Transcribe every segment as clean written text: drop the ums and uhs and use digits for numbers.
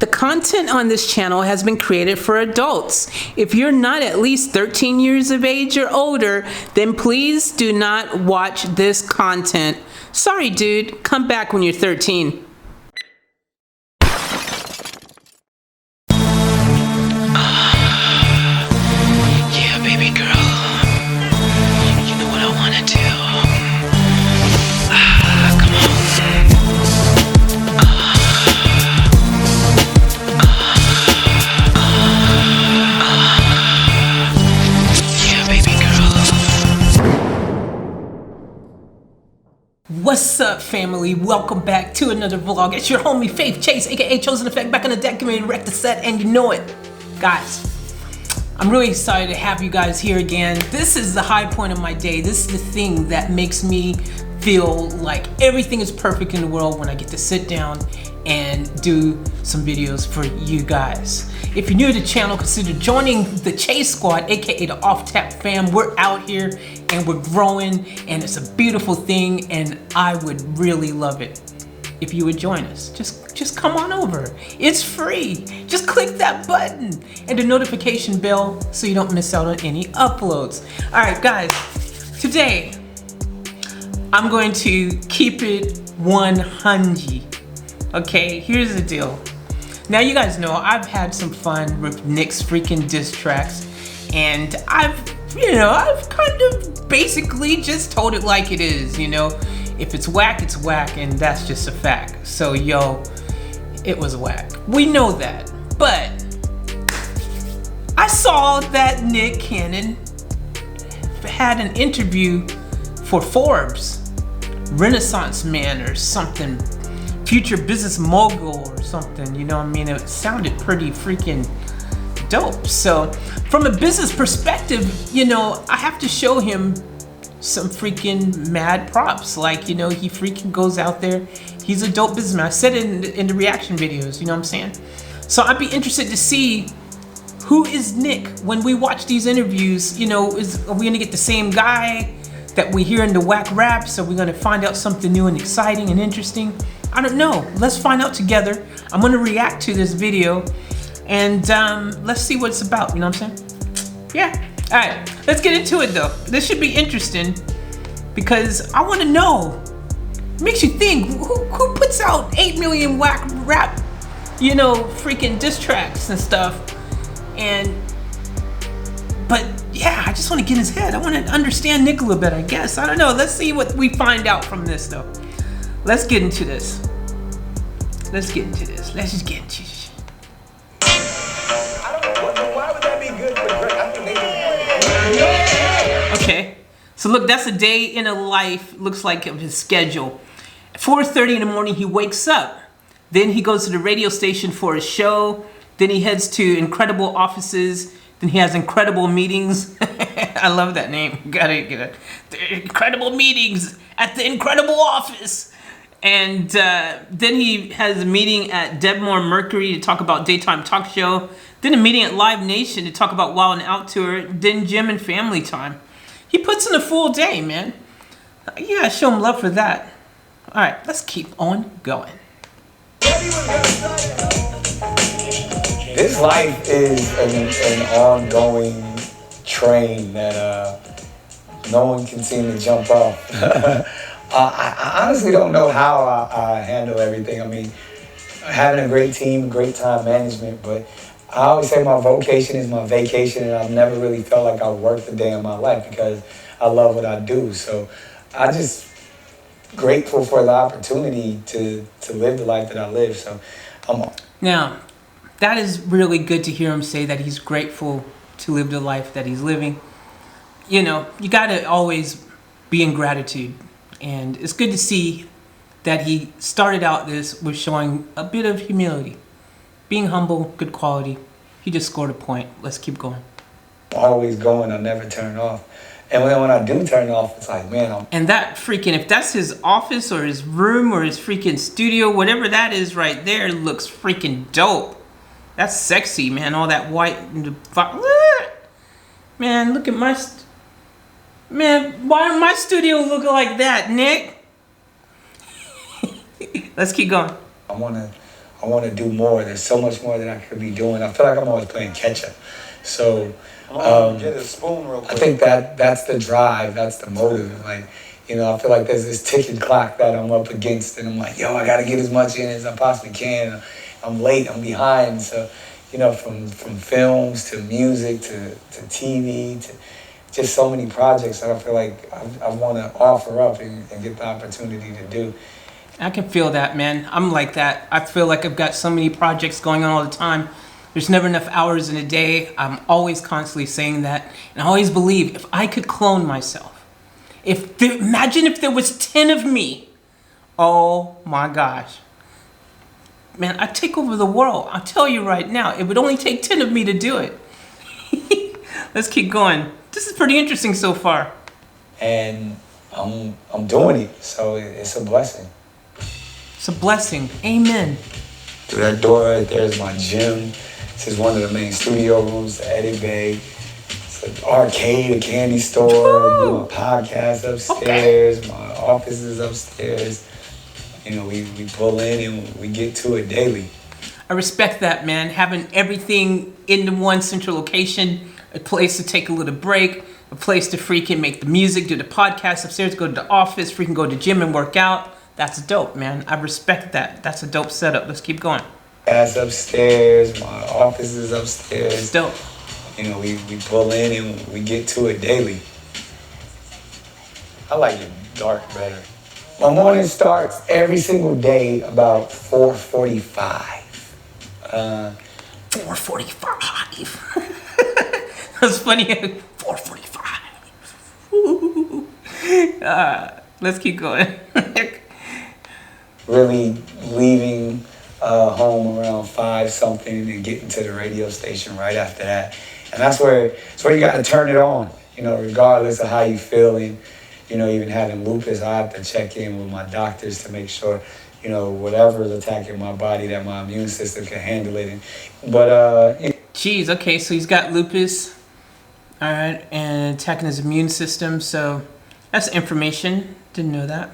The content on this channel has been created for adults. If you're not at least 13 years of age or older, then please do not watch this content. Sorry, dude. Come back when you're 13. Yeah, baby girl. You know what I want to do. Come on. Yeah, baby girl. What's up, family? Welcome back to another vlog. It's your homie Faith Chase, aka Chosen Effect, back on the deck, getting ready to wreck the set, and you know it. Guys, I'm really excited to have you guys here again. This is the high point of my day. This is the thing that makes me feel like everything is perfect in the world when I get to sit down and do some videos for you guys. If you're new to the channel, consider joining the Chase Squad, aka the OFFTAPFAM. We're out here and we're growing, and it's a beautiful thing, and I would really love it if you would join us. Just come on over. It's free. Just click that button and the notification bell so you don't miss out on any uploads. All right, guys, today I'm going to keep it 100. Okay, here's the deal. Now, you guys know I've had some fun with Nick's freaking diss tracks, and I've kind of basically just told it like it is, you know. If it's whack, it's whack, and that's just a fact. So, yo, it was whack. We know that. But I saw that Nick Cannon had an interview for Forbes, Renaissance Man or something, future business mogul or something, you know what I mean? It sounded pretty freaking dope. So from a business perspective, you know, I have to show him some freaking mad props. Like, you know, he freaking goes out there. He's a dope businessman. I said it in the reaction videos, you know what I'm saying? So I'd be interested to see who is Nick when we watch these interviews. You know, are we gonna get the same guy that we hear in the whack raps? Are we gonna find out something new and exciting and interesting? I don't know. Let's find out together. I'm gonna react to this video and let's see what it's about, you know what I'm saying? Yeah. All right, let's get into it though. This should be interesting because I wanna know. It makes you think, who puts out 8 million whack rap, you know, freaking diss tracks and stuff? But yeah, I just wanna get in his head. I wanna understand Nick a little bit, I guess. I don't know, let's see what we find out from this though. Let's get into this. Let's just get into this. Why would that be good for Drake? Okay, so look, that's a day in a life, looks like, of his schedule. At 4:30 in the morning, he wakes up. Then he goes to the radio station for a show. Then he heads to Incredible Offices. Then he has incredible meetings. I love that name. Gotta get it. The Incredible Meetings at the Incredible Office. And then he has a meeting at Debmore Mercury to talk about daytime talk show. Then a meeting at Live Nation to talk about Wild and Out Tour. Then gym and family time. He puts in a full day, man. You gotta show him love for that. All right, let's keep on going. This life is an ongoing train that no one can seem to jump off. I honestly don't know how I handle everything. I mean, having a great team, great time management, but I always say my vocation is my vacation, and I've never really felt like I've worked a day in my life because I love what I do. So I'm just grateful for the opportunity to live the life that I live. So I'm on. Now, that is really good to hear him say that he's grateful to live the life that he's living. You know, you gotta always be in gratitude. And it's good to see that he started out this with showing a bit of humility. Being humble, good quality. He just scored a point. Let's keep going. Always going, I never turn off. And when I do turn off, it's like, man, And that freaking, if that's his office or his room or his freaking studio, whatever that is right there, looks freaking dope. That's sexy, man. All that white and the... Man, look at my... Man, why my studio look like that, Nick? Let's keep going. I wanna I want to do more. There's so much more that I could be doing. I feel like I'm always playing catch up. So Get a spoon real quick. I think that's the drive, that's the motive. Like, you know, I feel like there's this ticking clock that I'm up against, and I'm like, yo, I gotta get as much in as I possibly can. I'm late, I'm behind. So, you know, from films to music to TV to just so many projects that I feel like I want to offer up and get the opportunity to do. I can feel that, man. I'm like that. I feel like I've got so many projects going on all the time. There's never enough hours in a day. I'm always constantly saying that. And I always believe if I could clone myself, imagine if there was 10 of me. Oh my gosh. Man, I'd take over the world. I'll tell you right now, it would only take 10 of me to do it. Let's keep going. This is pretty interesting so far. And I'm doing it, so it's a blessing. It's a blessing. Amen. Through that door right there is my gym. This is one of the main studio rooms, the edit bay. It's an arcade, a candy store. I do my podcast upstairs. Okay. My office is upstairs. You know, we pull in and we get to it daily. I respect that, man. Having everything in one central location, a place to take a little break, a place to freaking make the music, do the podcast upstairs, go to the office, freaking go to the gym and work out. That's dope, man. I respect that. That's a dope setup. Let's keep going. That's upstairs. My office is upstairs. It's dope. You know, we pull in and we get to it daily. I like it dark better. My morning starts every single day about 4:45. 4:45. That's funny. 4:45. Let's keep going. Really leaving home around 5 something and getting to the radio station right after that. And that's where you got to turn it on, you know, regardless of how you feeling. You know, even having lupus, I have to check in with my doctors to make sure, you know, whatever's attacking my body, that my immune system can handle it. Jeez, okay, so he's got lupus, all right, and attacking his immune system. So that's information. Didn't know that.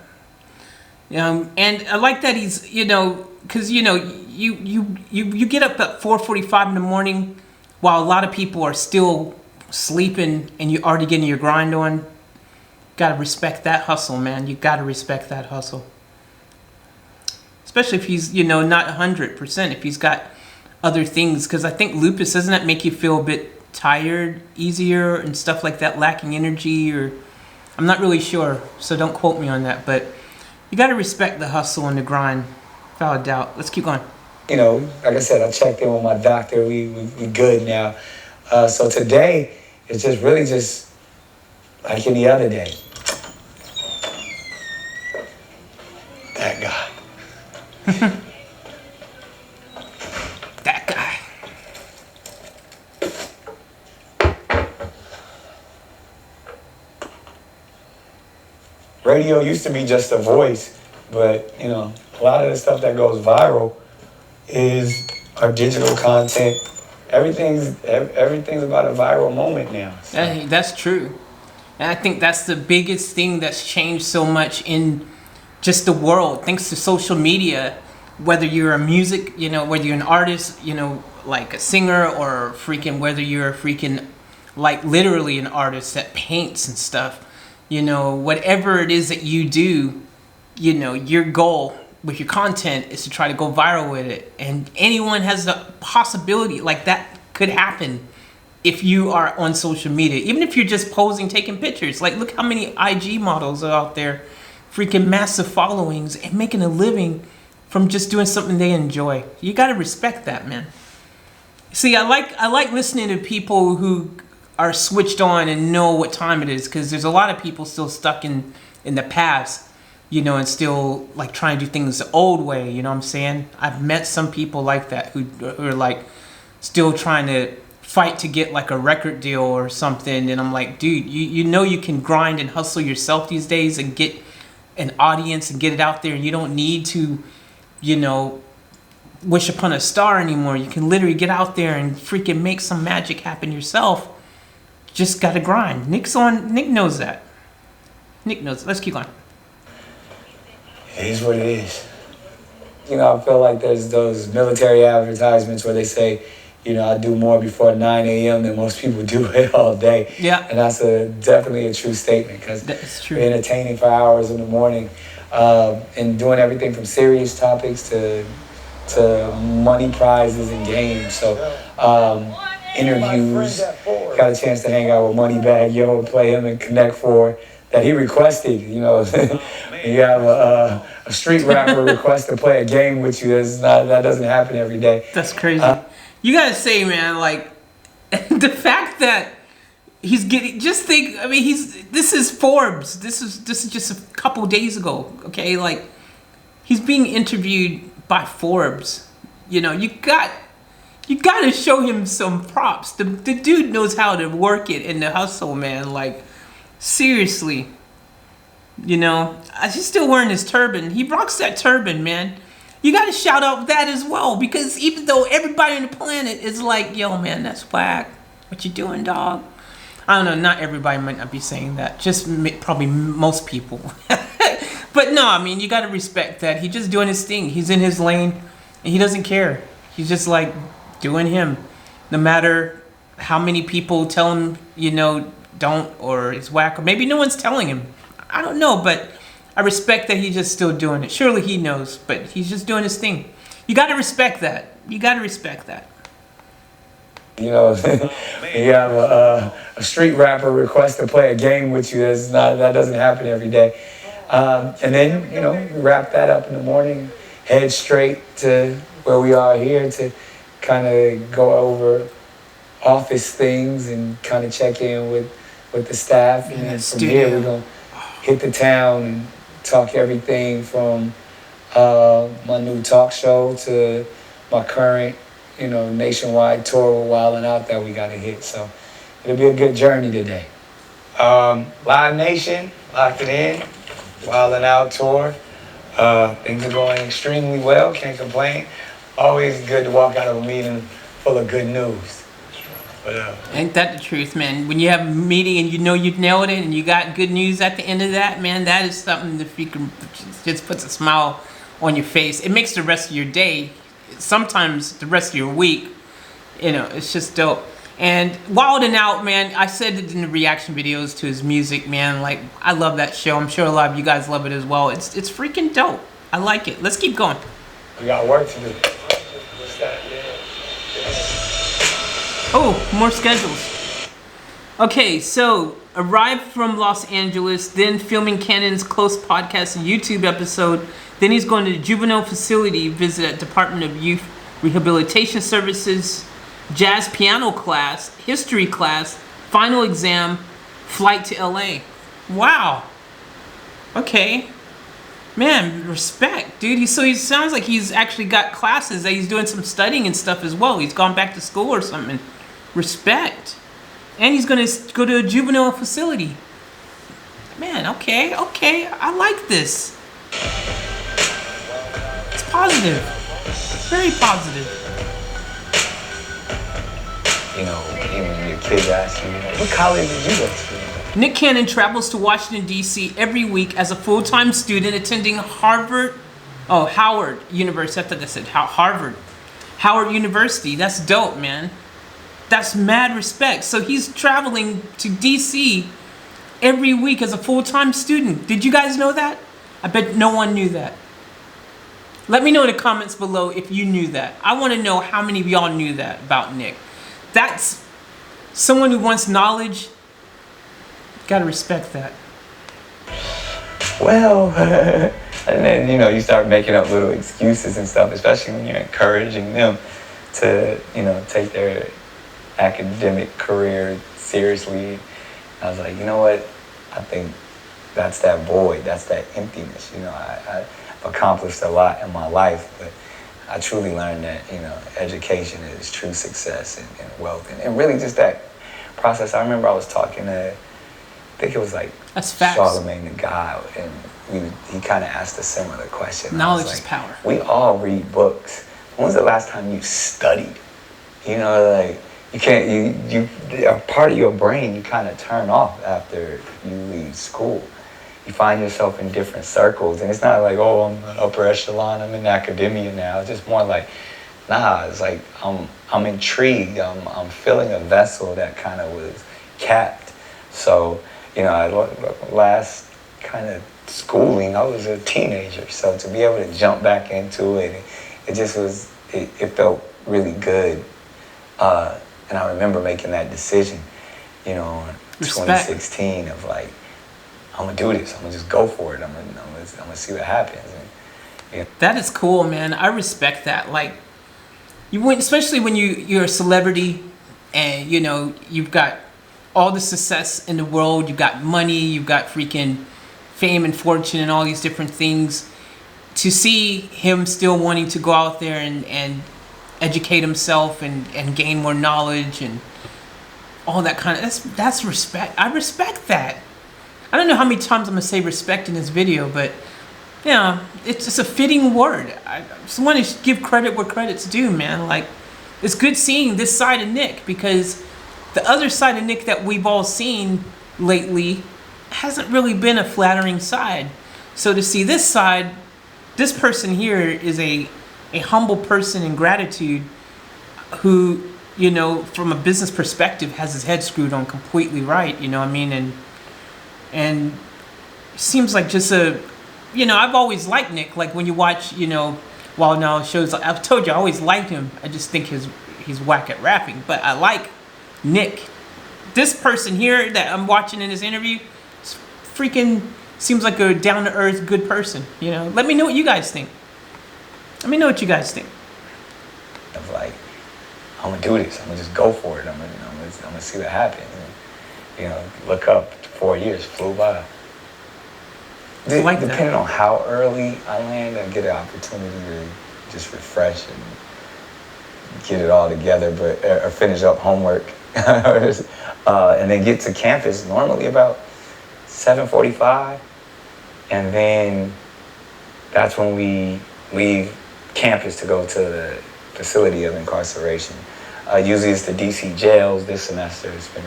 And I like that he's, you know, because, you know, you get up at 4:45 in the morning while a lot of people are still sleeping and you're already getting your grind on. Got to respect that hustle, man. You got to respect that hustle. Especially if he's, you know, not 100%, if he's got other things. Because I think lupus, doesn't that make you feel a bit tired, easier, and stuff like that, lacking energy? Or I'm not really sure, so don't quote me on that. But you got to respect the hustle and the grind, without a doubt. Let's keep going. You know, like I said, I checked in with my doctor. We good now. So today, it's just really just like any other day. That guy. That guy. Radio used to be just a voice, but, you know, a lot of the stuff that goes viral is our digital content. Everything's about a viral moment now. So. That's true. And I think that's the biggest thing that's changed so much in just the world, thanks to social media. Whether you're a music, you know, whether you're an artist, you know, like a singer, or freaking whether you're a freaking, like literally an artist that paints and stuff, you know, whatever it is that you do, you know, your goal with your content is to try to go viral with it. And anyone has the possibility, like that could happen if you are on social media, even if you're just posing, taking pictures. Like, look how many IG models are out there, freaking massive followings, and making a living from just doing something they enjoy. You got to respect that, man. See, I like listening to people who are switched on and know what time it is, because there's a lot of people still stuck in the past, you know, and still like trying to do things the old way, you know what I'm saying? I've met some people like that who are like still trying to fight to get like a record deal or something, and I'm like, dude, you know you can grind and hustle yourself these days and get an audience and get it out there, and you don't need to, you know, wish upon a star anymore. You can literally get out there and freaking make some magic happen yourself. Just gotta grind. Nick knows that. Nick knows. Let's keep going. It is what it is. you know, I feel like there's those military advertisements where they say, you know, I do more before 9 a.m. than most people do it all day. Yeah. And that's definitely a true statement, because That's true. entertaining for hours in the morning, and doing everything from serious topics to money prizes and games. So interviews, got a chance to hang out with Moneybag Yo, play him in Connect 4 that he requested. You know, you have a street rapper request to play a game with you. That doesn't happen every day. That's crazy. You gotta say, man, like the fact that he's getting, just think, I mean, this is Forbes. This is just a couple days ago, okay? Like, he's being interviewed by Forbes. You know, you got to show him some props. The dude knows how to work it in the hustle, man. Like, seriously. You know, he's still wearing his turban. He rocks that turban, man. You got to shout out that as well, because even though everybody on the planet is like, yo, man, that's whack. What you doing, dog? I don't know. Not everybody might not be saying that. Just probably most people. But no, I mean, you got to respect that. He's just doing his thing. He's in his lane, and he doesn't care. He's just like doing him. No matter how many people tell him, you know, don't, or it's whack, or maybe no one's telling him. I don't know, but I respect that he's just still doing it. Surely he knows, but he's just doing his thing. You got to respect that. You got to respect that. You know, you have a street rapper request to play a game with you. That doesn't happen every day. And then, you know, we wrap that up in the morning, head straight to where we are here to kind of go over office things and kind of check in with the staff. And then from here, we're going to hit the town and talk everything from my new talk show to my current, you know, nationwide tour with Wildin' Out that we got to hit. So it'll be a good journey today. Live Nation, lock it in. Wildin' Out tour. Things are going extremely well. Can't complain. Always good to walk out of a meeting full of good news. But, ain't that the truth, man? When you have a meeting and you know you've nailed it and you got good news at the end of that, man, that is something that just puts a smile on your face. It makes the rest of your day, sometimes the rest of your week, you know, it's just dope. And Wildin' Out, man, I said it in the reaction videos to his music, man. Like, I love that show. I'm sure a lot of you guys love it as well. It's freaking dope. I like it. Let's keep going. we got work to do. Oh, more schedules. Okay, so arrived from Los Angeles, then filming Cannon's Close podcast and YouTube episode. Then he's going to the juvenile facility, visit at Department of Youth Rehabilitation Services, jazz piano class, history class, final exam, flight to LA. Wow. Okay. Man, respect, dude. So he sounds like he's actually got classes, that he's doing some studying and stuff as well. He's gone back to school or something. Respect. And he's going to go to a juvenile facility. Man, okay. I like this. It's positive. Very positive. You know, even your kids ask you, what college did you go to? Nick Cannon travels to Washington, D.C. every week as a full-time student attending Howard University. I thought that said Harvard. Howard University. That's dope, man. That's mad respect. So he's traveling to D.C. every week as a full-time student. Did you guys know that? I bet no one knew that. Let me know in the comments below if you knew that. I want to know how many of y'all knew that about Nick. That's someone who wants knowledge. Gotta respect that. Well, and then, you know, you start making up little excuses and stuff, especially when you're encouraging them to, you know, take their academic career seriously. I was like, you know what? I think that's that void, that's that emptiness. You know, I've accomplished a lot in my life, but I truly learned that, you know, education is true success and wealth. And really just that process. I remember I was talking to, I think it was like Charlemagne the God, and he kind of asked a similar question. Knowledge like, is power. We all read books. When was the last time you studied? You know, like, you can't, you a part of your brain you kind of turn off after you leave school. you find yourself in different circles, and it's not like, oh, I'm an upper echelon, I'm in academia now. It's just more like, nah, it's like I'm intrigued. I'm filling a vessel that kind of was capped. So, you know, last kind of schooling, I was a teenager. So to be able to jump back into it, it just was, it felt really good. And I remember making that decision, you know, in 2016 of like, I'm gonna do this. I'm gonna just go for it. I'm gonna see what happens. And, That is cool, man. I respect that. Like, you went, especially when you're a celebrity, and you know you've got all the success in the world. You've got money. You've got freaking fame and fortune and all these different things. To see him still wanting to go out there and educate himself and gain more knowledge and all that kind of, that's respect. I respect that. I don't know how many times I'm gonna say respect in this video, but yeah, it's just a fitting word. I just want to give credit where credit's due, man. Like, it's good seeing this side of Nick, because the other side of Nick that we've all seen lately hasn't really been a flattering side. So to see this side, this person here is a humble person in gratitude who, you know, from a business perspective has his head screwed on completely right, you know what I mean? And seems like just a, you know, I've always liked Nick. Like when you watch, you know, Wild Now shows, I've told you I always liked him. I just think he's whack at rapping, but I like Nick. This person here that I'm watching in this interview freaking seems like a down-to-earth good person, you know? Let me know what you guys think. Let me know what you guys think. Of like, I'm gonna do this. I'm gonna just go for it. I'm gonna see what happens. And, you know, look up. 4 years flew by. Like depending on how early I land, I get an opportunity to just refresh and get it all together, but or finish up homework, and then get to campus normally about 7:45, and then that's when we leave campus to go to the facility of incarceration. Usually it's the DC jails. This semester it's been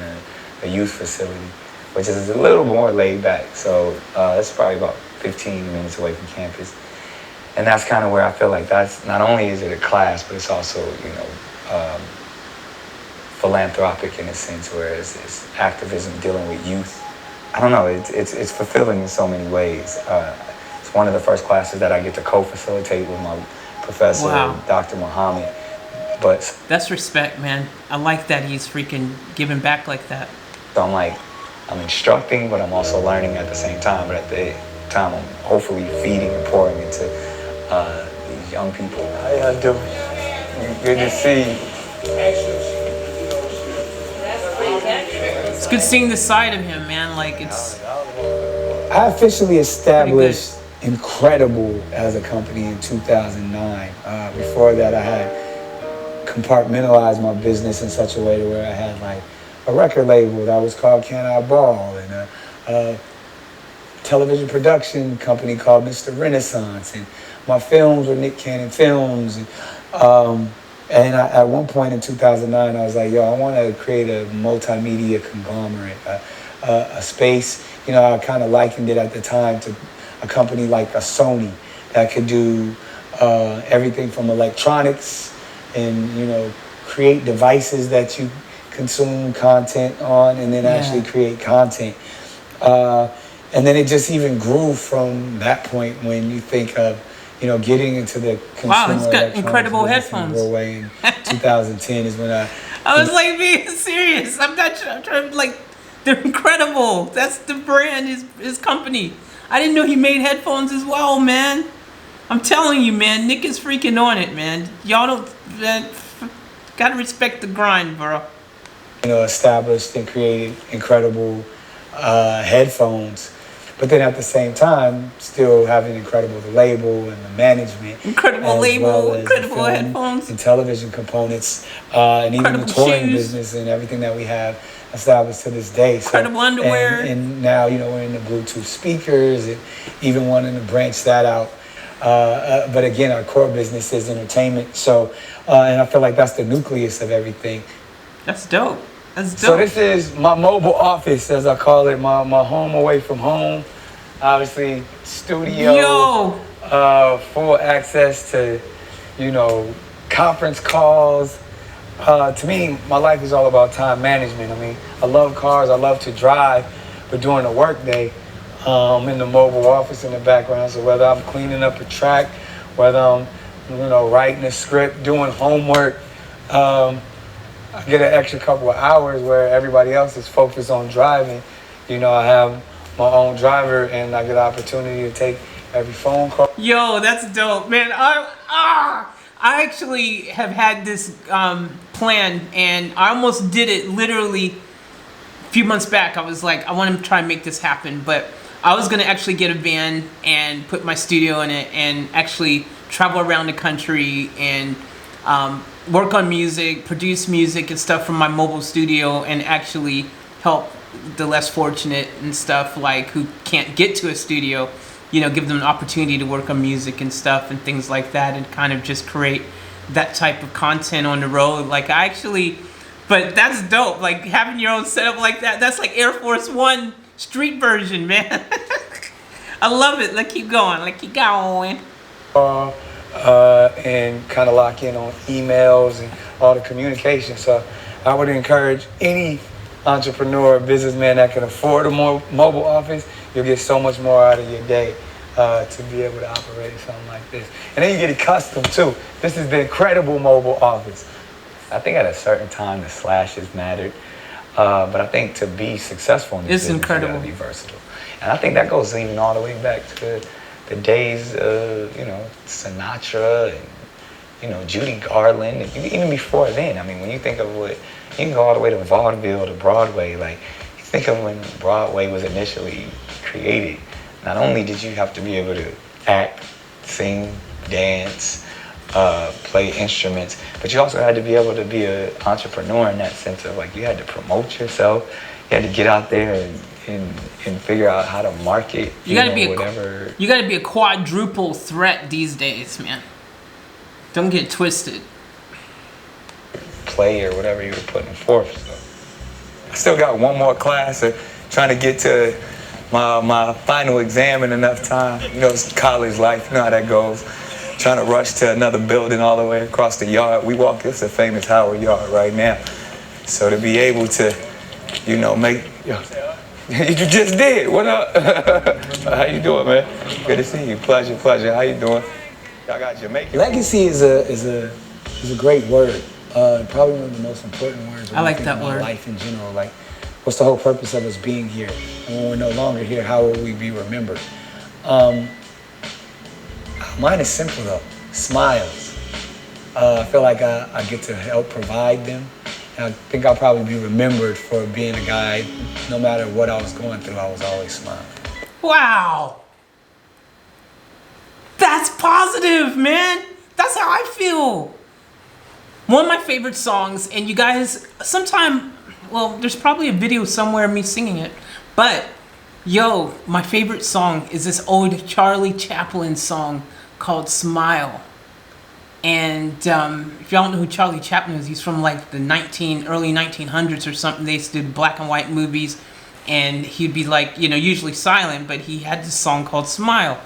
a youth facility, which is a little more laid back. So it's probably about 15 minutes away from campus. And that's kind of where I feel like that's, not only is it a class, but it's also, you know, philanthropic in a sense, where it's activism dealing with youth. I don't know, it's fulfilling in so many ways. It's one of the first classes that I get to co-facilitate with my professor, wow. Dr. Muhammad. But that's respect, man. I like that he's freaking giving back like that. So I'm instructing, but I'm also learning at the same time. But at the time, I'm hopefully feeding and pouring into these young people. How y'all doing? Good to see you. It's good seeing the side of him, man. Like, it's... I officially established Incredible as a company in 2009. Before that, I had compartmentalized my business in such a way to where I had like a record label that was called Can I Ball, and a television production company called Mr. Renaissance, and my films were Nick Cannon Films. And at one point in 2009, I was like, yo, I want to create a multimedia conglomerate, a space. You know, I kind of likened it at the time to a company like a Sony that could do everything from electronics and, you know, create devices that you consume content on, and then actually create content. And then it just even grew from that point when you think of, you know, getting into the consumer. Wow, he's got incredible headphones. Away in 2010 is when I was like being serious. I'm trying to, like, they're incredible. That's the brand, his company. I didn't know he made headphones as well, man. I'm telling you, man, Nick is freaking on it, man. Y'all don't, gotta respect the grind, bro. You know, established and created incredible headphones, but then at the same time, still having Incredible the label and the management. Incredible label, well incredible headphones. And television components, and even the touring business and everything that we have established to this day. Incredible underwear. And now, you know, we're in the Bluetooth speakers and even wanting to branch that out. But again, our core business is entertainment. So, and I feel like that's the nucleus of everything. That's dope. That's dope. So this is my mobile office, as I call it, my home away from home. obviously studio, Yo, full access to, conference calls. To me, my life is all about time management. I mean, I love cars, I love to drive, but during the workday, in the mobile office in the background. So whether I'm cleaning up a track, whether I'm, writing a script, doing homework, I get an extra couple of hours where everybody else is focused on driving. I have my own driver and I get the opportunity to take every phone call. yo, that's dope, man. I actually have had this plan, and I almost did it literally a few months back. I was like, I want to try and make this happen, but I was gonna actually get a van and put my studio in it and actually travel around the country and work on music, produce music and stuff from my mobile studio, and actually help the less fortunate and stuff, like who can't get to a studio, give them an opportunity to work on music and stuff and things like that, and kind of just create that type of content on the road. Like but that's dope. Like having your own setup like that, that's like Air Force One street version, man. I love it. Let's keep going. And kind of lock in on emails and all the communication. So I would encourage any entrepreneur, businessman that can afford a mobile office. You'll get so much more out of your day to be able to operate something like this. And then you get accustomed too. This is the incredible mobile office. I think at a certain time the slashes mattered. But I think to be successful in this business, incredible. you gotta be versatile. And I think that goes even all the way back to the days of, Sinatra and, Judy Garland, and even before then. I mean, when you think of you can go all the way to vaudeville, to Broadway, like, you think of when Broadway was initially created. Not only did you have to be able to act, sing, dance, play instruments, but you also had to be able to be an entrepreneur in that sense of, like, you had to promote yourself, you had to get out there and figure out how to market. You gotta be whatever. You gotta be a quadruple threat these days, man. Don't get twisted. Play or whatever you were putting forth. So I still got one more class, trying to get to my final exam in enough time. It's college life, you know how that goes. Trying to rush to another building all the way across the yard. It's a famous Howard Yard right now. So to be able to, you just did. What up? How you doing, man? Good to see you. Pleasure. How you doing? Y'all got Jamaican. Legacy is a great word. Probably one of the most important words. I like that word. Life in general, like, what's the whole purpose of us being here? And when we're no longer here, how will we be remembered? Mine is simple though. Smiles. I feel like I get to help provide them. And I think I'll probably be remembered for being a guy, no matter what I was going through, I was always smiling. Wow. That's positive, man. That's how I feel. One of my favorite songs, and you guys, there's probably a video somewhere of me singing it, but yo, my favorite song is this old Charlie Chaplin song called Smile. And if y'all don't know who Charlie Chaplin is, he's from like the early 1900s or something. They used to do black and white movies, and he'd be like, usually silent, but he had this song called Smile.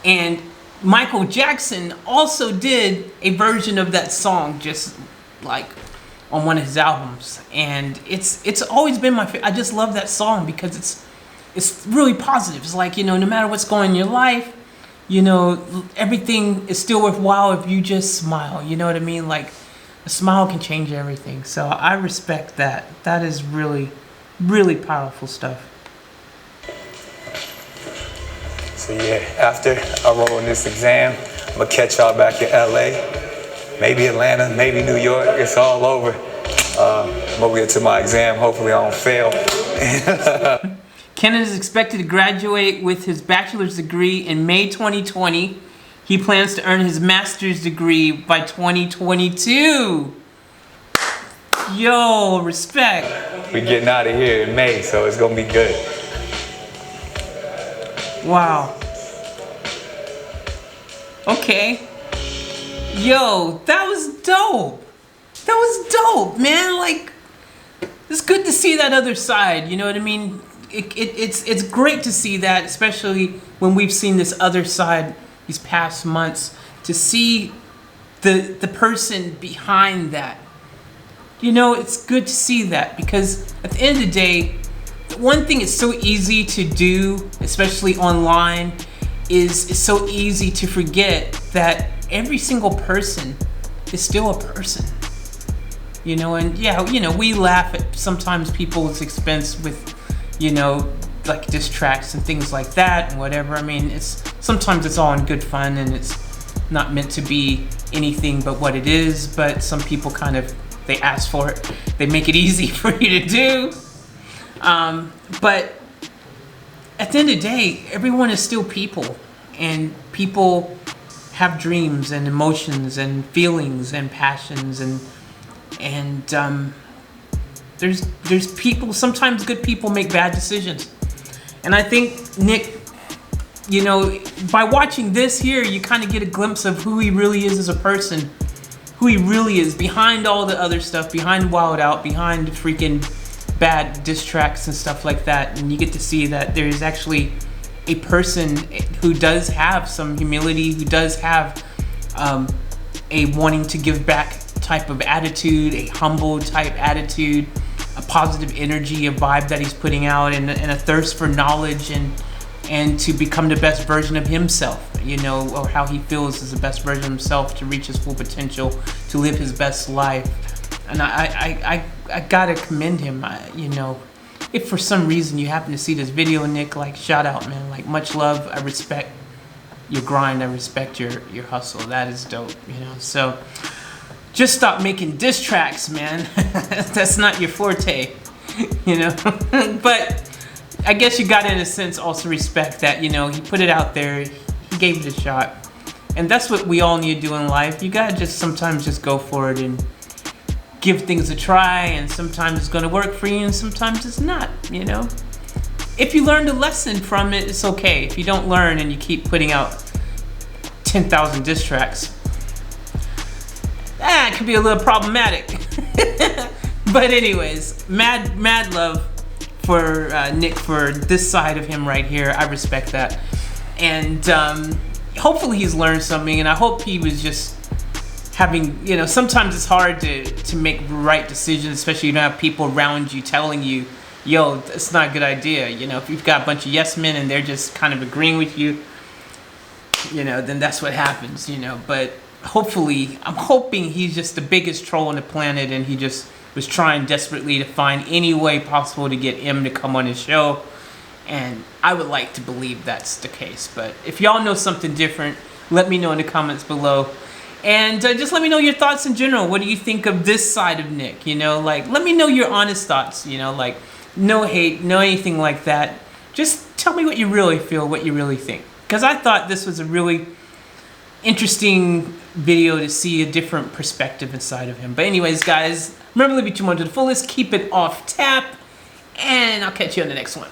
And Michael Jackson also did a version of that song, just like on one of his albums. And it's always been my favorite. I just love that song because it's really positive. It's like, no matter what's going on in your life, everything is still worthwhile if you just smile. You know what I mean? Like, a smile can change everything. So I respect that. That is really, really powerful stuff. So yeah, after I roll in this exam, I'm gonna catch y'all back in LA, maybe Atlanta, maybe New York. It's all over. I'm gonna get to my exam. Hopefully I don't fail. Kenan is expected to graduate with his bachelor's degree in May 2020. He plans to earn his master's degree by 2022. Yo, respect. We getting out of here in May, so it's gonna be good. Wow. Okay. Yo, that was dope. That was dope, man. Like, it's good to see that other side, you know what I mean? it's great to see that, especially when we've seen this other side these past months, to see the person behind that. You know, it's good to see that, because at the end of the day, one thing it's so easy to do, especially online, is it's so easy to forget that every single person is still a person. You know, and yeah, you know, we laugh at sometimes people's expense with, you know, like diss tracks and things like that and whatever. I mean, sometimes it's all in good fun and it's not meant to be anything but what it is, but some people kind of, they ask for it. They make it easy for you to do. But at the end of the day, everyone is still people, and people have dreams and emotions and feelings and passions, and there's people, sometimes good people make bad decisions. And I think Nick, you know, by watching this here, you kind of get a glimpse of who he really is as a person, who he really is behind all the other stuff, behind Wild Out, behind freaking bad diss tracks and stuff like that. And you get to see that there is actually a person who does have some humility, who does have a wanting to give back type of attitude, a humble type attitude, a positive energy, a vibe that he's putting out, and a thirst for knowledge and to become the best version of himself, you know, or how he feels is the best version of himself, to reach his full potential, to live his best life. And I gotta commend him. You know, if for some reason you happen to see this video, Nick, like, shout out, man. Like, much love. I respect your grind. I respect your hustle. That is dope, you know. So just stop making diss tracks, man. That's not your forte, you know. But I guess you gotta, in a sense, also respect that, you know, he put it out there, he gave it a shot. And that's what we all need to do in life. You gotta just sometimes just go for it and give things a try, and sometimes it's gonna work for you and sometimes it's not, you know. If you learned a lesson from it, it's okay. If you don't learn and you keep putting out 10,000 diss tracks, it could be a little problematic. But anyways, mad love for Nick, for this side of him right here. I respect that. And hopefully he's learned something, and I hope he was just having, you know, sometimes it's hard to make right decisions, especially you don't have people around you telling you, yo, it's not a good idea. You know, if you've got a bunch of yes men and they're just kind of agreeing with you, you know, then that's what happens, you know. But hopefully, I'm hoping he's just the biggest troll on the planet, and he just was trying desperately to find any way possible to get him to come on his show. And I would like to believe that's the case. But if y'all know something different, let me know in the comments below. And just let me know your thoughts in general. What do you think of this side of Nick? You know, like, let me know your honest thoughts, you know, like, no hate, no anything like that. Just tell me what you really feel, what you really think. Because I thought this was a really interesting video to see a different perspective inside of him. But anyways, guys, remember to live each moment to the fullest. Keep it off tap. And I'll catch you on the next one.